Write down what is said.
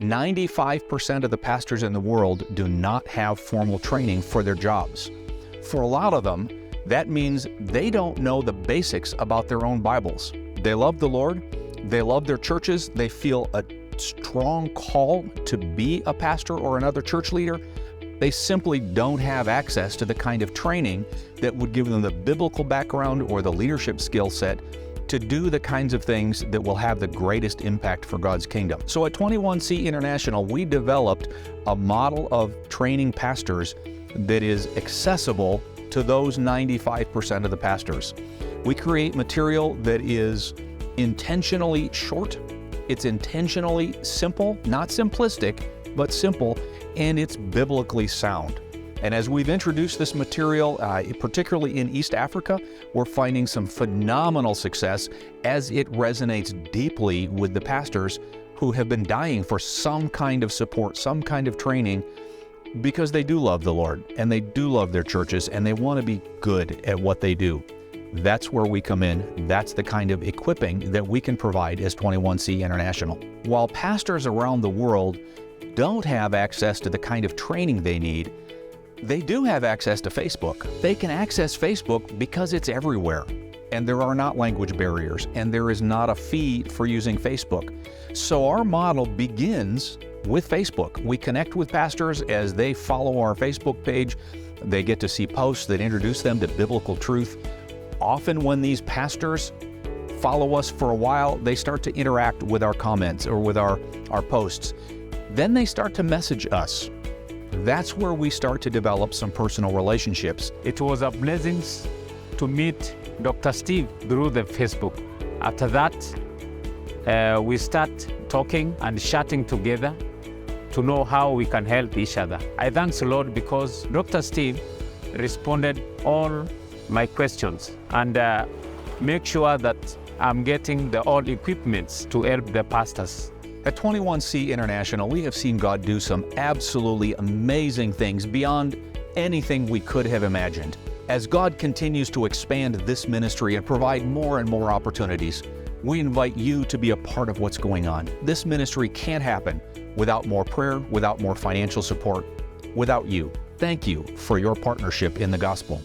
95% of the pastors in the world do not have formal training for their jobs. For a lot of them, that means they don't know the basics about their own Bibles. They love the Lord, they love their churches, they feel a strong call to be a pastor or another church leader. They simply don't have access to the kind of training that would give them the biblical background or the leadership skill set to do the kinds of things that will have the greatest impact for God's kingdom. So at 21C International, we developed a model of training pastors that is accessible to those 95% of the pastors. We create material that is intentionally short, it's intentionally simple, not simplistic, but simple, and it's biblically sound. And as we've introduced this material, particularly in East Africa, we're finding some phenomenal success as it resonates deeply with the pastors who have been dying for some kind of support, some kind of training, because they do love the Lord and they do love their churches and they want to be good at what they do. That's where we come in. That's the kind of equipping that we can provide as 21C International. While pastors around the world don't have access to the kind of training they need, they do have access to Facebook. They can access Facebook because it's everywhere, and there are not language barriers, and there is not a fee for using Facebook. So our model begins with Facebook. We connect with pastors as they follow our Facebook page. They get to see posts that introduce them to biblical truth. Often when these pastors follow us for a while, they start to interact with our comments or with our posts. Then they start to message us. That's where we start to develop some personal relationships. It was a blessing to meet Dr. Steve through the Facebook. After that, we start talking and chatting together to know how we can help each other. I thank the Lord because Dr. Steve responded all my questions and make sure that I'm getting all equipments to help the pastors. At 21C International, we have seen God do some absolutely amazing things beyond anything we could have imagined. As God continues to expand this ministry and provide more and more opportunities, we invite you to be a part of what's going on. This ministry can't happen without more prayer, without more financial support, without you. Thank you for your partnership in the gospel.